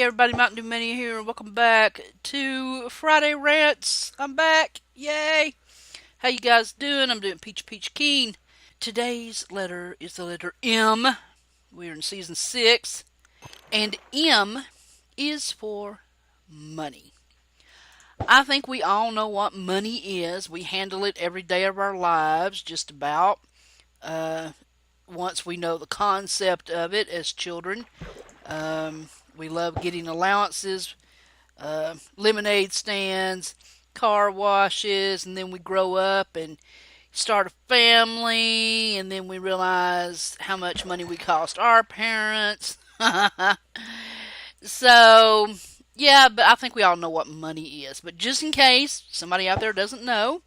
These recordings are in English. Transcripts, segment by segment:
Hey everybody, Mntdewmania here, and welcome back to Friday Rants. I'm back, yay! How you guys doing? I'm doing peach keen. Today's letter is the letter M. We're in season 6, and M is for money. I think we all know what money is. We handle it every day of our lives, just about. Uh, Once we know the concept of it as children. We love getting allowances, lemonade stands, car washes, and then we grow up and start a family, and then we realize how much money we cost our parents. So, yeah, but I think we all know what money is. But just in case somebody out there doesn't know,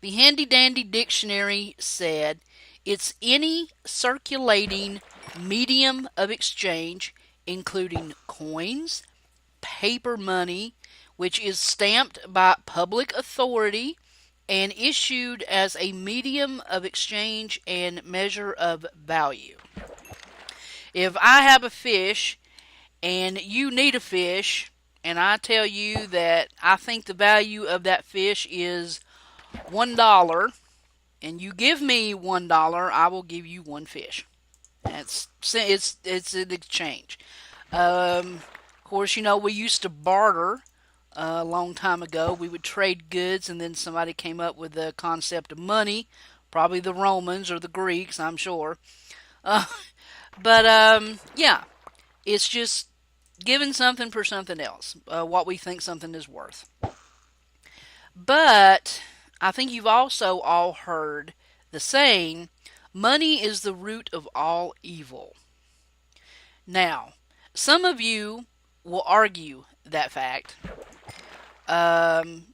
the handy dandy dictionary said it's any circulating medium of exchange, including coins, paper money, which is stamped by public authority and issued as a medium of exchange and measure of value. If I have a fish and you need a fish, and I tell you that I think the value of that fish is $1, and you give me $1, I will give you one fish. It's an exchange. Of course, we used to barter a long time ago. We would trade goods, and then somebody came up with the concept of money. Probably the Romans or the Greeks, I'm sure. Uh, but yeah, it's just giving something for something else, what we think something is worth. But I think you've also all heard the saying, money is the root of all evil. Now, some of you will argue that fact. And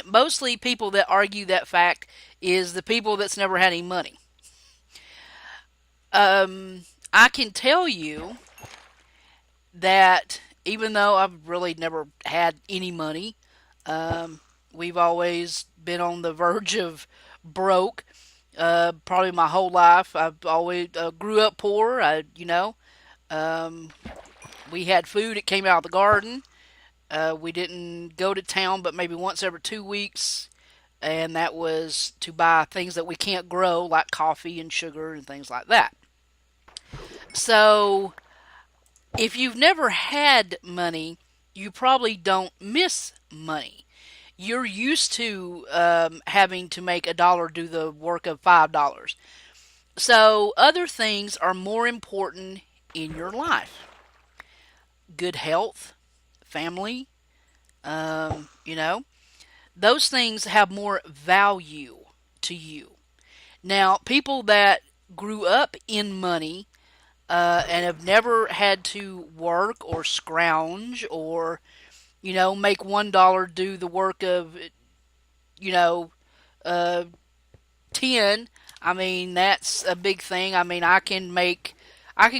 mostly people that argue that fact is the people that's never had any money. I can tell you that even though I've really never had any money, we've always been on the verge of broke. Probably my whole life. I've always grew up poor. We had food. It came out of the garden. We didn't go to town but maybe once every 2 weeks, and that was to buy things that we can't grow, like coffee and sugar and things like that. So, if you've never had money, you probably don't miss money. You're used to having to make a dollar do the work of $5. So, other things are more important in your life. Good health, family, those things have more value to you. Now, people that grew up in money and have never had to work or scrounge or, make $1 do the work of, you know, uh, 10. I mean, that's a big thing. I mean, I can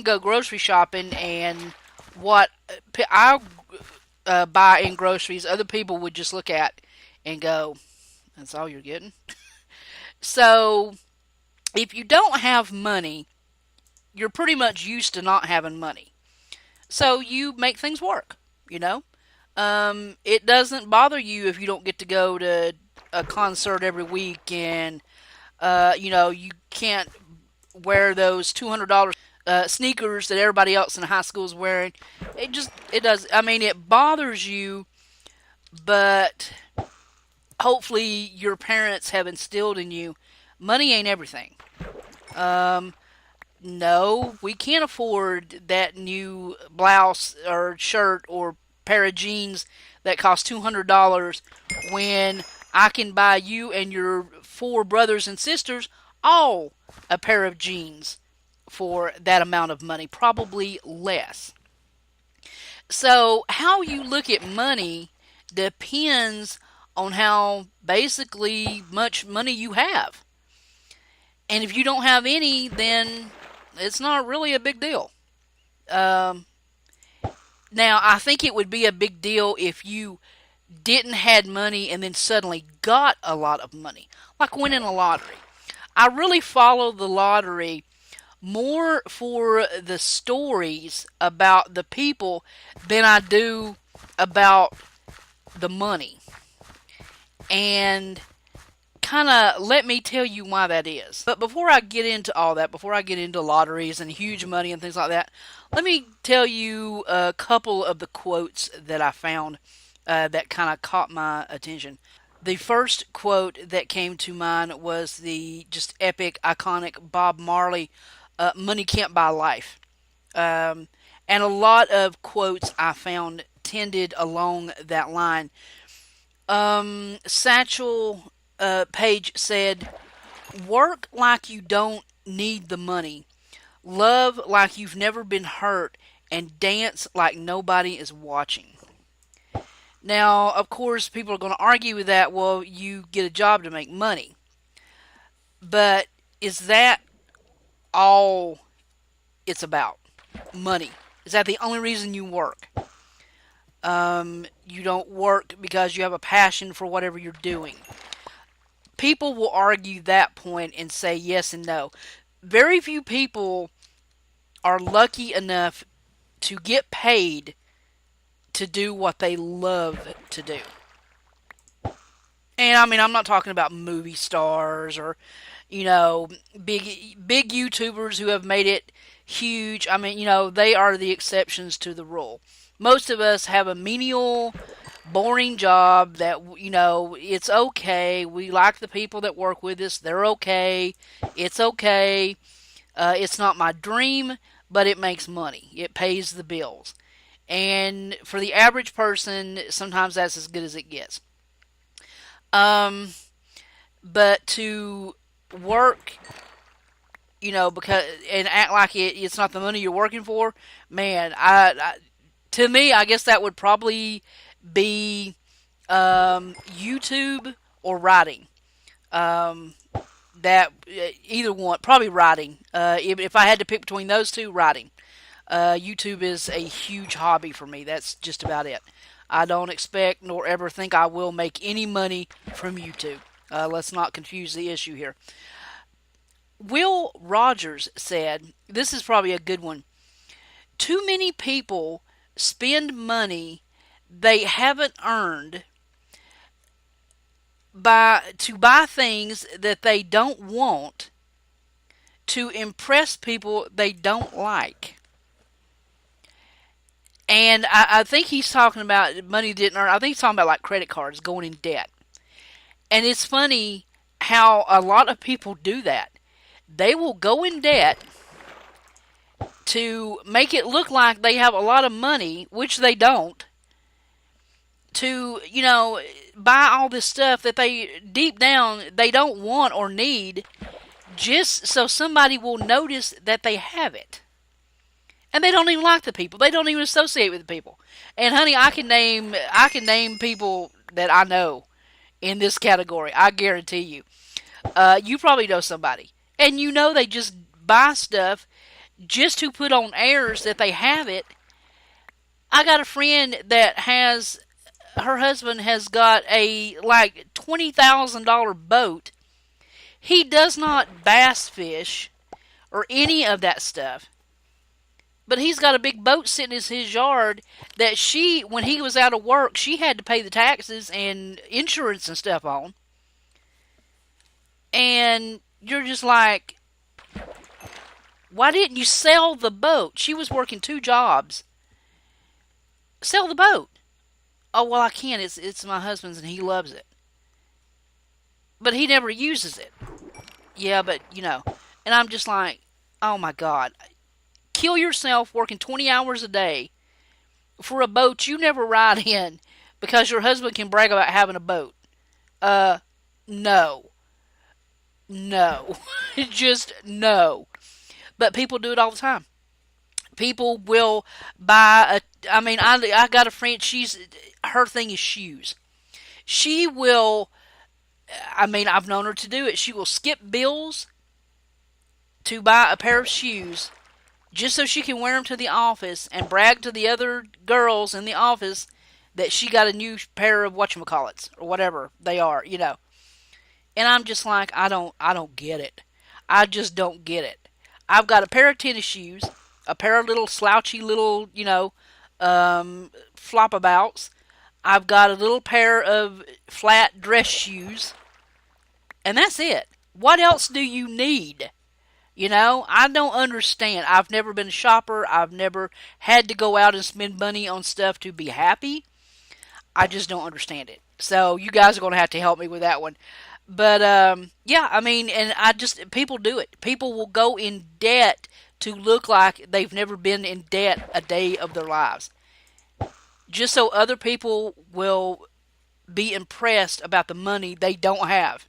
go grocery shopping, and what I buy in groceries, other people would just look at and go, that's all you're getting? So, if you don't have money, you're pretty much used to not having money. So, you make things work. It doesn't bother you if you don't get to go to a concert every week, and, you can't wear those $200 sneakers that everybody else in high school is wearing. It does. I mean, it bothers you, but hopefully your parents have instilled in you money ain't everything. Um, no, we can't afford that new blouse or shirt or pair of jeans that cost $200 when I can buy you and your 4 brothers and sisters all a pair of jeans for that amount of money, probably less. So, how you look at money depends on how basically much money you have. And if you don't have any, then it's not really a big deal. Um, Now, I think it would be a big deal if you didn't had money and then suddenly got a lot of money, like winning a lottery. I really follow the lottery more for the stories about the people than I do about the money. And kind of let me tell you why that is. But before I get into all that, before I get into lotteries and huge money and things like that, let me tell you a couple of the quotes that I found that kind of caught my attention. The first quote that came to mind was the just epic, iconic Bob Marley, "Money can't buy life." Um, and a lot of quotes I found tended along that line. Satchel Paige said, "Work like you don't need the money, love like you've never been hurt, and dance like nobody is watching." Now, of course, people are going to argue with that. Well, you get a job to make money. But is that all it's about? Money. Is that the only reason you work? You don't work because you have a passion for whatever you're doing. People will argue that point and say yes and no. Very few people are lucky enough to get paid to do what they love to do. And I mean, I'm not talking about movie stars or, big YouTubers who have made it huge. I mean, they are the exceptions to the rule. Most of us have a menial, boring job that, it's okay. We like the people that work with us. They're okay. It's okay. It's not my dream, but it makes money. It pays the bills. And for the average person, sometimes that's as good as it gets. Um, but to work, because and act like it's not the money you're working for, man, to me, I guess that would probably be YouTube or writing. Um, that either one, probably writing. If I had to pick between those two, writing. YouTube is a huge hobby for me. That's just about it. I don't expect nor ever think I will make any money from YouTube. Let's not confuse the issue here. Will Rogers said, this is probably a good one. Too many people spend money they haven't earned to buy things that they don't want to impress people they don't like. And I think he's talking about money didn't earn. I think he's talking about like credit cards going in debt. And it's funny how a lot of people do that. They will go in debt to make it look like they have a lot of money, which they don't, to, buy all this stuff that they deep down they don't want or need just so somebody will notice that they have it. And they don't even like the people. They don't even associate with the people. And honey, I can name people that I know in this category. I guarantee you. You probably know somebody. And they just buy stuff just to put on airs that they have it. I got a friend that has her husband has got a like $20,000 boat. He does not bass fish or any of that stuff. But he's got a big boat sitting in his yard that when he was out of work, she had to pay the taxes and insurance and stuff on. And you're just like, why didn't you sell the boat? She was working 2 jobs. Sell the boat. Oh, well, I can't. It's my husband's and he loves it. But he never uses it. Yeah, but, And I'm just like, oh my God. Kill yourself working 20 hours a day for a boat you never ride in because your husband can brag about having a boat. No. No. Just no. But people do it all the time. People will I got a friend, her thing is shoes. She will, I've known her to do it. She will skip bills to buy a pair of shoes just so she can wear them to the office and brag to the other girls in the office that she got a new pair of whatchamacallits or whatever they are. And I'm just like, I don't get it. I just don't get it. I've got a pair of tennis shoes, a pair of little slouchy little, flop abouts. I've got a little pair of flat dress shoes, and that's it. What else do you need? I don't understand. I've never been a shopper. I've never had to go out and spend money on stuff to be happy. I just don't understand it. So you guys are going to have to help me with that one. But yeah, I mean, and I just people do it. People will go in debt to look like they've never been in debt a day of their lives, just so other people will be impressed about the money they don't have.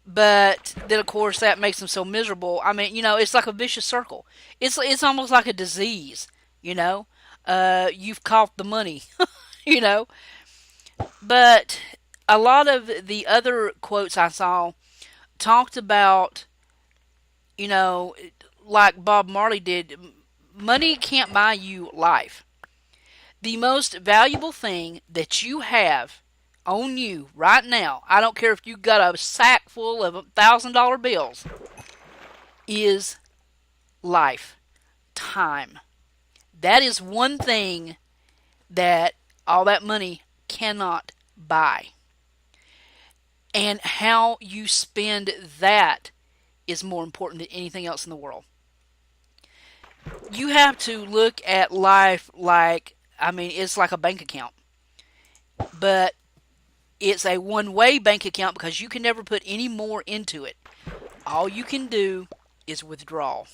But then, of course, that makes them so miserable. I mean, it's like a vicious circle. It's almost like a disease. You know, you've caught the money. you know, but a lot of the other quotes I saw talked about, you know, like Bob Marley did. Money can't buy you life. The most valuable thing that you have on you right now, I don't care if you got a sack full of $1,000 bills, is life, time. That is one thing that all that money cannot buy. And how you spend that is more important than anything else in the world. You have to look at life like, I mean, it's like a bank account. But it's a one-way bank account because you can never put any more into it. All you can do is withdraw.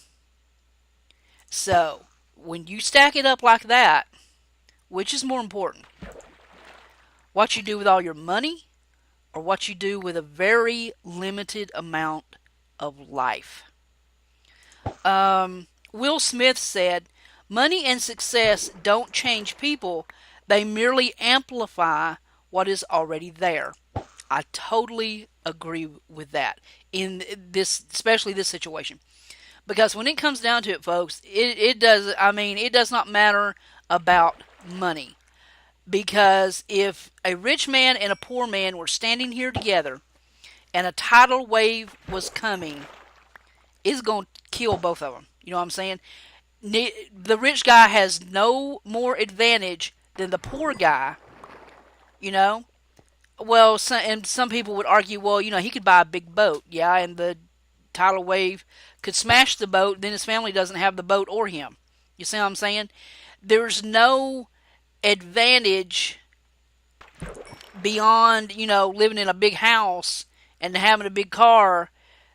So, when you stack it up like that, which is more important? What you do with all your money or what you do with a very limited amount of life? Will Smith said, "Money and success don't change people, they merely amplify what is already there." I totally agree with that in this, especially this situation. Because when it comes down to it, folks, it does, I mean, it does not matter about money. Because if a rich man and a poor man were standing here together and a tidal wave was coming, it's going to kill both of them. You know what I'm saying? The rich guy has no more advantage than the poor guy, you know? Well, and some people would argue, well, he could buy a big boat, yeah, and the tidal wave could smash the boat, then his family doesn't have the boat or him. You see what I'm saying? There's no advantage beyond, living in a big house and having a big car.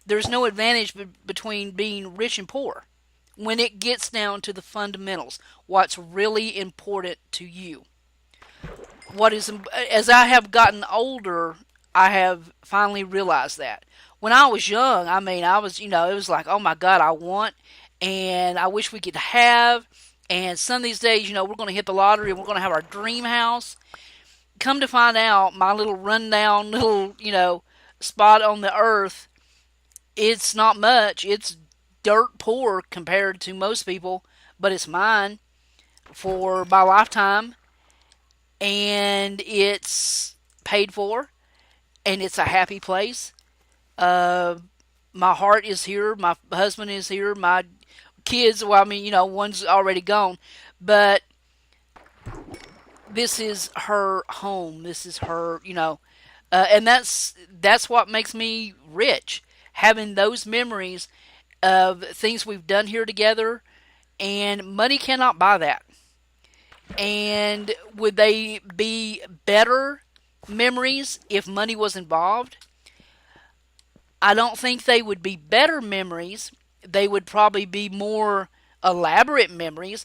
There's no advantage between being rich and poor when it gets down to the fundamentals. What's really important to you. As I have gotten older, I have finally realized that. When I was young, I mean, I was, it was like, oh my God, I want, and I wish we could have, and some of these days, we're going to hit the lottery and we're going to have our dream house. Come to find out, my little rundown little, spot on the earth, it's not much. It's dirt poor compared to most people, but it's mine for my lifetime, and it's paid for, and it's a happy place. My heart is here. My husband is here. My kids, well, I mean, one's already gone, but this is her home. This is her, and that's what makes me rich. Having those memories of things we've done here together, and money cannot buy that. And would they be better memories if money was involved? I don't think they would be better memories. They would probably be more elaborate memories.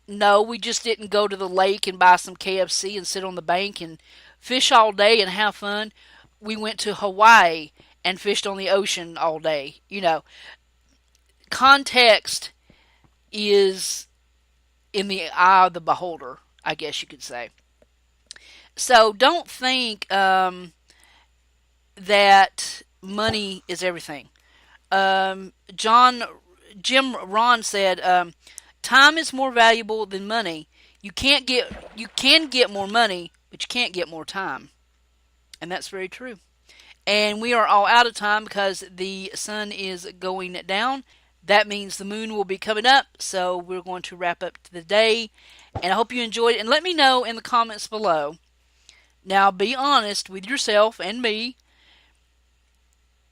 No, we just didn't go to the lake and buy some KFC and sit on the bank and fish all day and have fun. We went to Hawaii and fished on the ocean all day. Context is in the eye of the beholder, I guess you could say. So don't think that money is everything. Jim Ron said, "Time is more valuable than money. You can get more money, but you can't get more time," and that's very true. And we are all out of time because the sun is going down. that means the moon will be coming up. So we're going to wrap up the day. And I hope you enjoyed it. And let me know in the comments below. Now, be honest with yourself and me.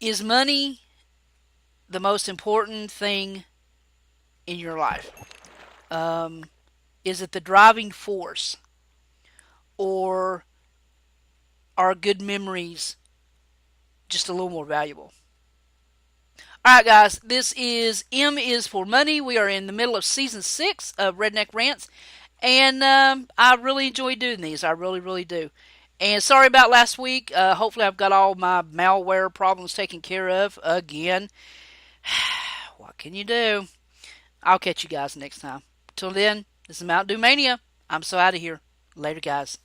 Is money the most important thing in your life? Um, is it the driving force? Or are good memories just a little more valuable? Alright, guys, this is M is for Money. We are in the middle of season 6 of Redneck Rants. And I really enjoy doing these. I really, really do. And sorry about last week. Hopefully, I've got all my malware problems taken care of again. What can you do? I'll catch you guys next time. Till then, this is Mntdewmania. I'm so out of here. Later, guys.